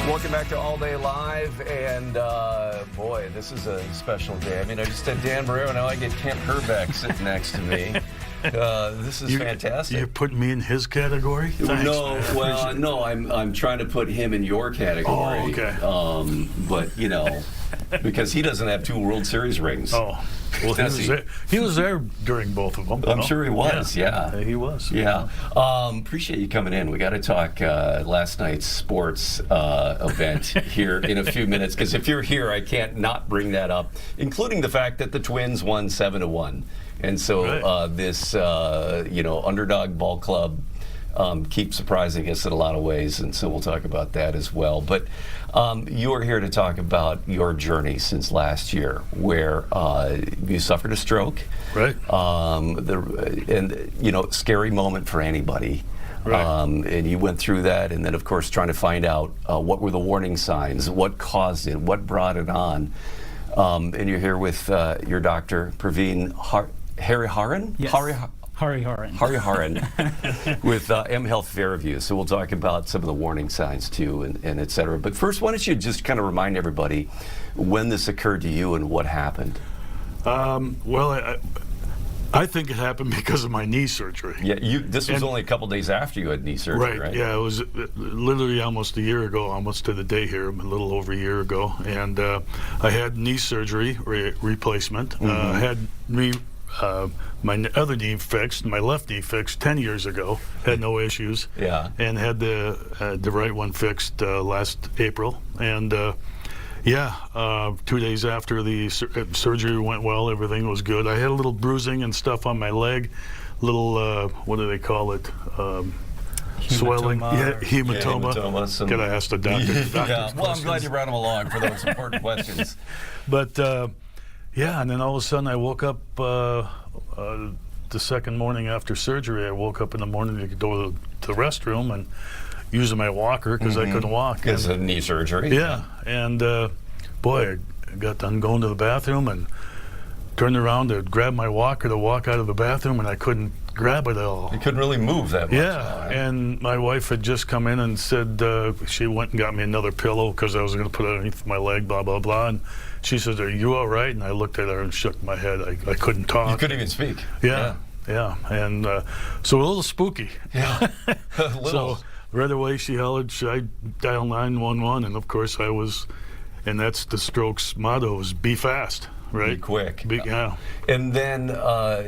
Welcome back to All Day Live, and boy, this is a special day. I mean, I just had Dan Barrero, now I get Kent Hrbek sitting next to me. This is fantastic. You put me in his category? Thanks, no, man. well, no, I'm trying to put him in your category. Oh, okay. But you know, because he doesn't have 2 World Series rings. Oh, well, he was there during both of them. I'm sure he was. Yeah, he was. Yeah. Appreciate you coming in. We got to talk last night's sports event here in a few minutes, because if you're here, I can't not bring that up, including the fact that the Twins won 7-1. And so this, underdog ball club keeps surprising us in a lot of ways, and so we'll talk about that as well. But you are here to talk about your journey since last year, where you suffered a stroke. Right. Scary moment for anybody. Right. And you went through that, and then, of course, trying to find out what were the warning signs, what caused it, what brought it on. And you're here with your doctor, Praveen Hariharan? Yes. Hariharan with M Health Fairview. So we'll talk about some of the warning signs too, and et cetera. But first, why don't you just kind of remind everybody when this occurred to you and what happened? Well, I think it happened because of my knee surgery. Yeah, this was only a couple days after you had knee surgery, right? Yeah, it was literally almost a year ago, almost to the day here, a little over a year ago. And I had knee surgery replacement. I had my other knee fixed, my left knee fixed 10 years ago, had no issues. Yeah. And had the right one fixed last April. And 2 days after the surgery went well, everything was good. I had a little bruising and stuff on my leg, little, what do they call it? Swelling. Yeah, hematoma. Gotta ask the doctor. Well, I'm glad you brought him along for those important questions. But and then all of a sudden I woke up the second morning after surgery. I woke up in the morning to go to the restroom and using my walker because I couldn't walk. Because of knee surgery. Yeah, and boy, I got done going to the bathroom and turned around to grab my walker to walk out of the bathroom, and I couldn't grab it at all. You couldn't really move that much. Yeah, and my wife had just come in and said she went and got me another pillow because I was going to put it underneath my leg, blah, blah, blah. And she said, "Are you all right?" And I looked at her and shook my head. I couldn't talk. You couldn't even speak. Yeah. And so a little spooky. Yeah, a little. So right away she hollered, "Should I dial 911?" And of course I was, and that's the stroke's motto, is be fast, right? Be quick. Yeah. And then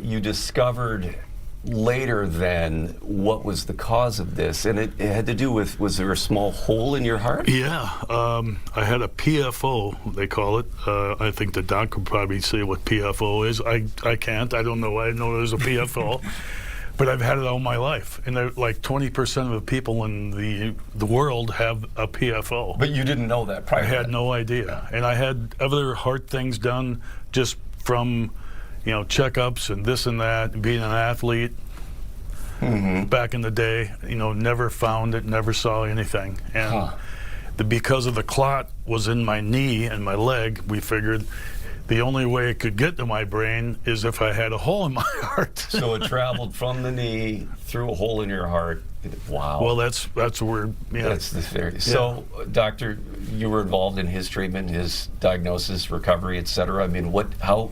you discovered later then what was the cause of this, and it had to do with, was there a small hole in your heart? Yeah, I had a PFO, they call it. I think the doc could probably say what PFO is. I can't. I don't know. I know there's a PFO. But I've had it all my life, and like 20% of the people in the world have a PFO. But you didn't know that prior. I had no idea, and I had other heart things done just from, checkups and this and that, and being an athlete back in the day. Never found it, never saw anything, and because of the clot was in my knee and my leg, we figured the only way it could get to my brain is if I had a hole in my heart. So it traveled from the knee through a hole in your heart. Wow. Well, that's where. Yeah. That's the theory. So, doctor, you were involved in his treatment, his diagnosis, recovery, et cetera. I mean, how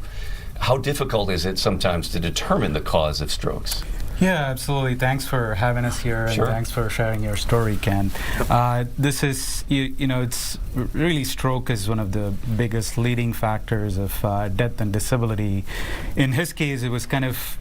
difficult is it sometimes to determine the cause of strokes? Yeah, absolutely. Thanks for having us here, and thanks for sharing your story, Ken. This is, it's really, stroke is one of the biggest leading factors of death and disability. In his case, it was kind of,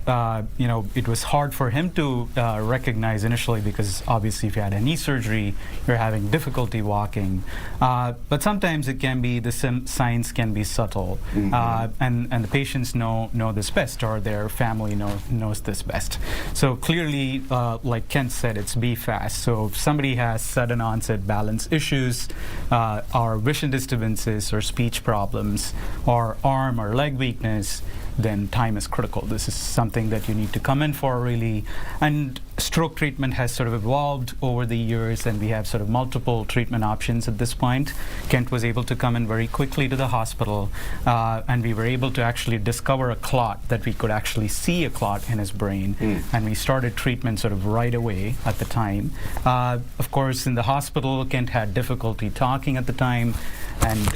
it was hard for him to recognize initially, because obviously if you had a knee surgery, you're having difficulty walking. But sometimes it can be, the signs can be subtle, and the patients know this best, or their family knows this best. So clearly, like Kent said, it's be fast. So if somebody has sudden onset balance issues, or vision disturbances, or speech problems, or arm or leg weakness, then time is critical. This is something that you need to come in for, really. And stroke treatment has sort of evolved over the years, and we have sort of multiple treatment options at this point. Kent was able to come in very quickly to the hospital, and we were able to actually discover a clot, that we could actually see a clot in his brain, and we started treatment sort of right away at the time. Of course, in the hospital, Kent had difficulty talking at the time, and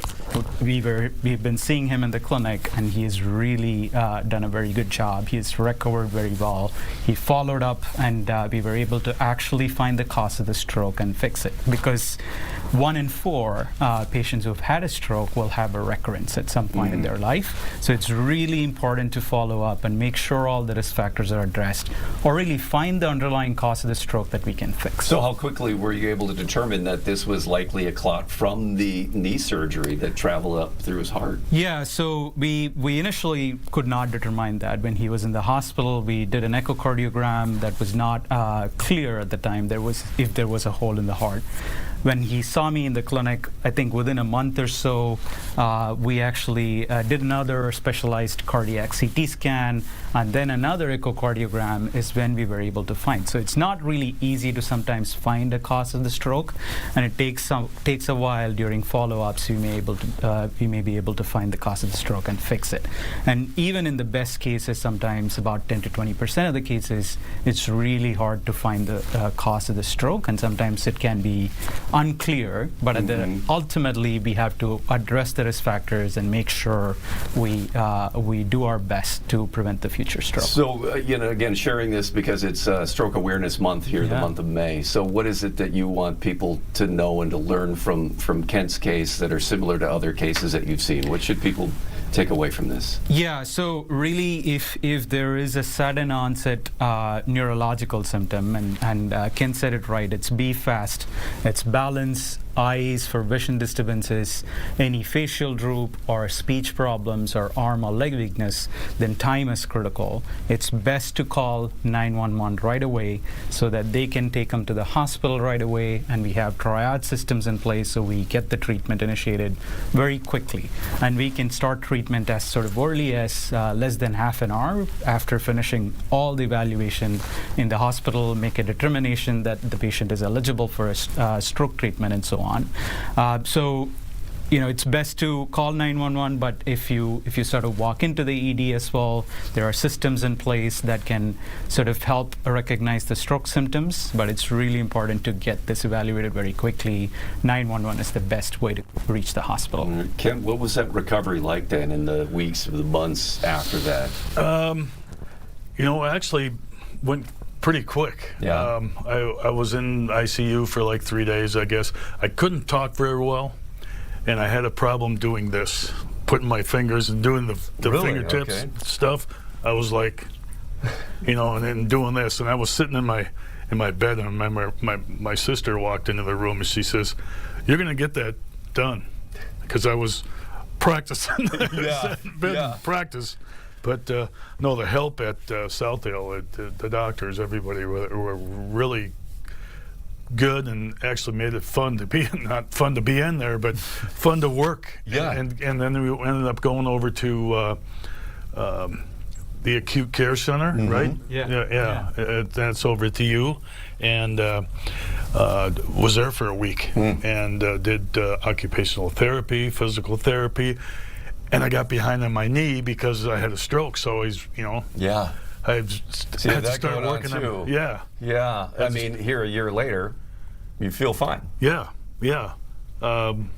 we've been seeing him in the clinic, and he has really done a very good job. He has recovered very well. He followed up, and we were able to actually find the cause of the stroke and fix it, because 1 in 4 patients who have had a stroke will have a recurrence at some point in their life. So it's really important to follow up and make sure all the risk factors are addressed, or really find the underlying cause of the stroke that we can fix. So how quickly were you able to determine that this was likely a clot from the knee surgery that traveled up through his heart? Yeah, so we initially could not determine that. When he was in the hospital, we did an echocardiogram that was not clear at the time if there was a hole in the heart. When he saw me in the clinic, I think within a month or so, we actually did another specialized cardiac CT scan, and then another echocardiogram is when we were able to find. So it's not really easy to sometimes find a cause of the stroke, and it takes a while. During follow-ups, we may be able to find the cause of the stroke and fix it. And even in the best cases, sometimes about 10 to 20% of the cases, it's really hard to find the cause of the stroke, and sometimes it can be unclear, but ultimately we have to address the risk factors and make sure we do our best to prevent the future stroke. So, again, sharing this because it's Stroke Awareness Month here, the month of May. So what is it that you want people to know and to learn from Kent's case that are similar to other cases that you've seen? What should people take away from this? Yeah, so really if there is a sudden onset neurological symptom, and Ken said it right, it's be fast, it's balance, eyes for vision disturbances, any facial droop or speech problems or arm or leg weakness, then time is critical. It's best to call 911 right away so that they can take them to the hospital right away, and we have triage systems in place so we get the treatment initiated very quickly. And we can start treatment as sort of early as less than half an hour after finishing all the evaluation in the hospital, make a determination that the patient is eligible for a stroke treatment and so on. So, it's best to call 911, but if you sort of walk into the ED as well, there are systems in place that can sort of help recognize the stroke symptoms, but it's really important to get this evaluated very quickly. 911 is the best way to reach the hospital. Kent, what was that recovery like then in the weeks or the months after that? Actually went pretty quick. Yeah. I was in ICU for like 3 days, I guess. I couldn't talk very well, and I had a problem doing this, putting my fingers and doing the fingertips stuff. I was like, and then doing this, and I was sitting in my bed, and I remember my sister walked into the room, and she says, "You're going to get that done," because I was practicing. Practice. But no, the help at Southdale, the doctors, everybody were really good, and actually made it fun to be, not fun to be in there, but fun to work. Yeah. And then we ended up going over to the acute care center, right? Yeah. That's over at the U, and was there for a week, and did occupational therapy, physical therapy. And I got behind on my knee because I had a stroke, so he's, I had to start working on it. Yeah. Yeah. I mean, here a year later, you feel fine. Yeah. And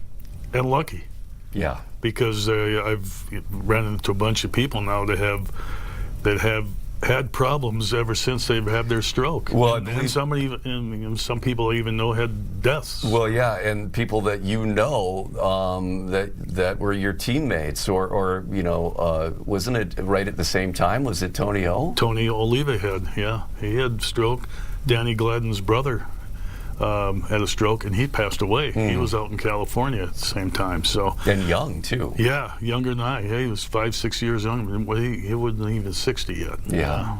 lucky. Yeah. Because I've ran into a bunch of people now that have had problems ever since they've had their stroke. Well, and some people even had deaths. Well, yeah, and people that that were your teammates, or wasn't it right at the same time? Was it Tony O? Tony Oliva he had stroke. Danny Gladden's brother had a stroke, and he passed away. He was out in California at the same time. So, and young too. Yeah, younger than I. Yeah, he was 5-6 years younger. He wasn't even 60 yet. Yeah.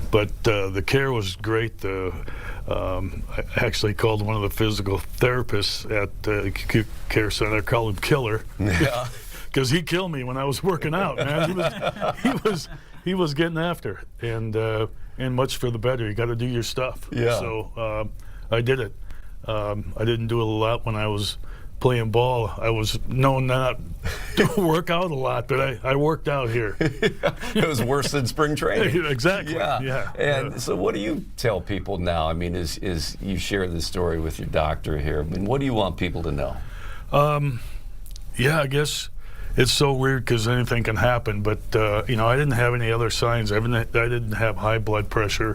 But the care was great. I actually called one of the physical therapists at the acute care center. I called him Killer. Yeah. because he killed me when I was working out, man. He was getting after it, and much for the better. You got to do your stuff. Yeah. So I did it. I didn't do it a lot when I was playing ball. I was known not to work out a lot, but I worked out here. It was worse than spring training. Exactly. Yeah. And so what do you tell people now? I mean, is you share this story with your doctor here. I mean, what do you want people to know? Yeah, I guess it's so weird because anything can happen. But I didn't have any other signs. I didn't have high blood pressure.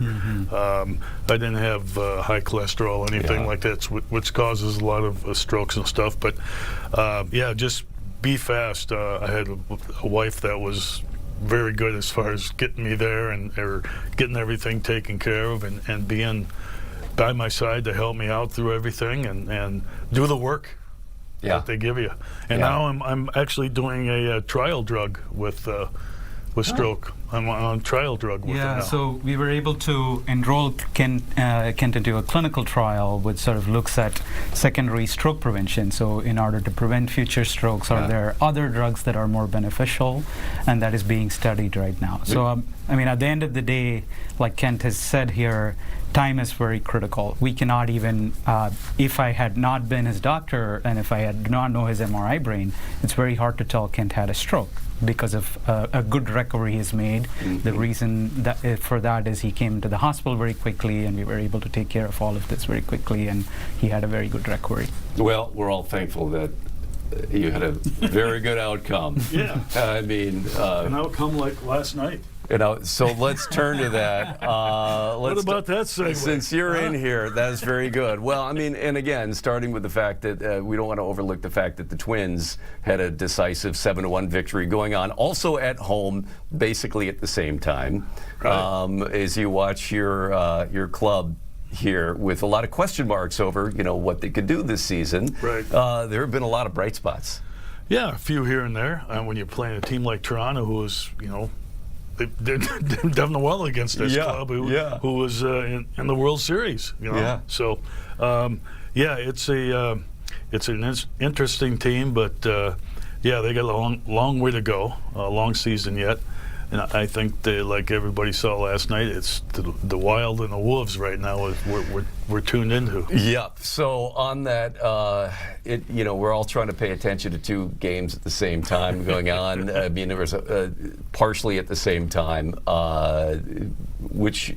I didn't have high cholesterol, anything like that, which causes a lot of strokes and stuff. But just be fast. I had a wife that was very good as far as getting me there or getting everything taken care of and being by my side to help me out through everything and do the work that they give you. And now I'm actually doing a trial drug with stroke. I'm on trial drug with it now. So we were able to enroll Kent into a clinical trial which sort of looks at secondary stroke prevention. So in order to prevent future strokes, are there other drugs that are more beneficial? And that is being studied right now. So at the end of the day, like Kent has said here, time is very critical. We cannot even, if I had not been his doctor and if I had not know his MRI brain, it's very hard to tell Kent had a stroke because of a good recovery he's made. The reason for that is he came to the hospital very quickly and we were able to take care of all of this very quickly, and he had a very good recovery. Well, we're all thankful that you had a very good outcome. Yeah. I mean, an outcome like last night. So let's turn to that. What about that segue? Since you're in here, that's very good. Well, I mean, and again, starting with the fact that we don't want to overlook the fact that the Twins had a decisive 7-1 victory going on, also at home, basically at the same time. Right. As you watch your club here with a lot of question marks over, what they could do this season. Right. There have been a lot of bright spots. Yeah, a few here and there. When you're playing a team like Toronto, who is, they've done well against this club who was in the World Series. So it's an interesting team, but they got a long way to go, a long season yet. And I think like everybody saw last night, it's the Wild and the Wolves right now we're tuned into. Yep. So on that, we're all trying to pay attention to two games at the same time going on. I mean, there was partially at the same time. Which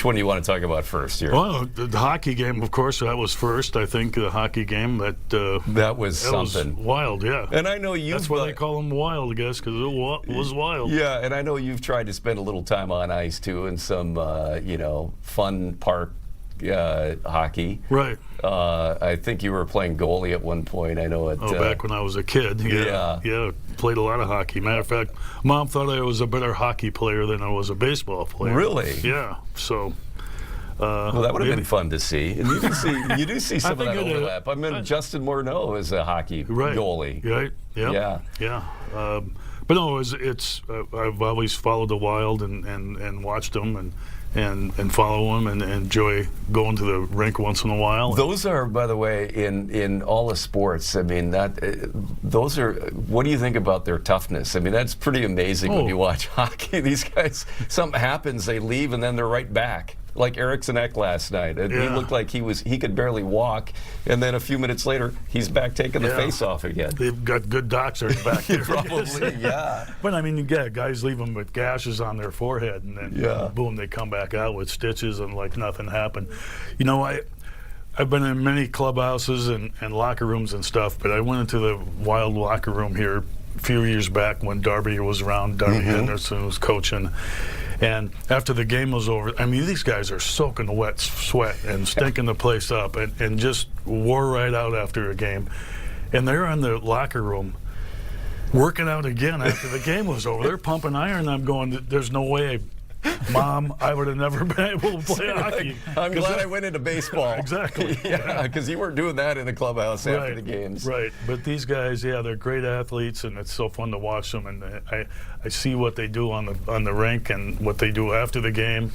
one do you want to talk about first here? Well, the hockey game, of course, that was first. I think the hockey game that was something. Was wild, yeah. And I know that's why they call them wild, I guess, because it was wild. Yeah, and I know you've tried to spend a little time on ice too, in some fun park hockey. Right. I think you were playing goalie at one point. I know it. Back when I was a kid. Yeah. Played a lot of hockey. Matter of fact, Mom thought I was a better hockey player than I was a baseball player. Really? Yeah. So. Well, that would have been fun to see, and you do see some of that overlap. I mean, Justin Morneau is a hockey goalie. Right. Yeah. But no, I've always followed the Wild and watched them and follow them and enjoy going to the rink once in a while. Those are, by the way, in all the sports. I mean, those are. What do you think about their toughness? I mean, that's pretty amazing when you watch hockey. These guys, something happens, they leave, and then they're right back. Like Eriksson Ek last night. He looked like he could barely walk, and then a few minutes later, he's back taking the face off again. They've got good doctors back there. Probably, yeah. But I mean, guys leave them with gashes on their forehead, and then boom, they come back out with stitches and like nothing happened. I've been in many clubhouses and locker rooms and stuff, but I went into the Wild locker room here a few years back when Darby was around. Darby Henderson was coaching. And after the game was over, I mean, these guys are soaking wet sweat and stinking the place up and just wore right out after a game. And they're in the locker room working out again after the game was over. They're pumping iron. I'm going, there's no way, Mom, I would have never been able to play hockey. I'm glad I went into baseball. Exactly. Because you weren't doing that in the clubhouse after the games. Right. But these guys, they're great athletes, and it's so fun to watch them. And I see what they do on the rink and what they do after the game.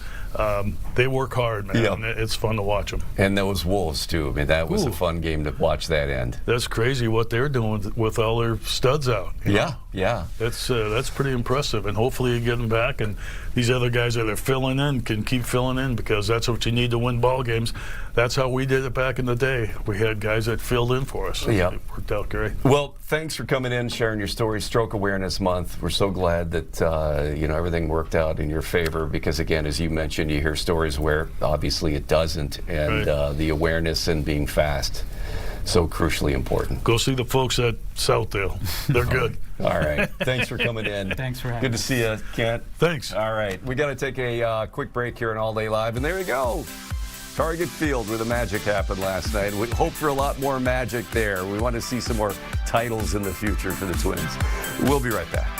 They work hard, man. Yeah. And it's fun to watch them. And those Wolves, too. I mean, that was a fun game to watch that end. That's crazy what they're doing with all their studs out. You know? Yeah. That's pretty impressive, and hopefully you get them back, and these other guys that are filling in can keep filling in, because that's what you need to win ball games. That's how we did it back in the day. We had guys that filled in for us. Yeah. It worked out great. Well, thanks for coming in, sharing your story. Stroke Awareness Month. We're so glad that everything worked out in your favor, because again, as you mentioned, you hear stories where obviously it doesn't, and Right. The awareness and being fast, so crucially important. Go see the folks at Southdale. They're good. All right. Thanks for coming in. Thanks for having Good to us. see you, Kent. Thanks. All right. We got to take a quick break here on All Day Live, and there we go. Target Field, where the magic happened last night. We hope for a lot more magic there. We want to see some more titles in the future for the Twins. We'll be right back.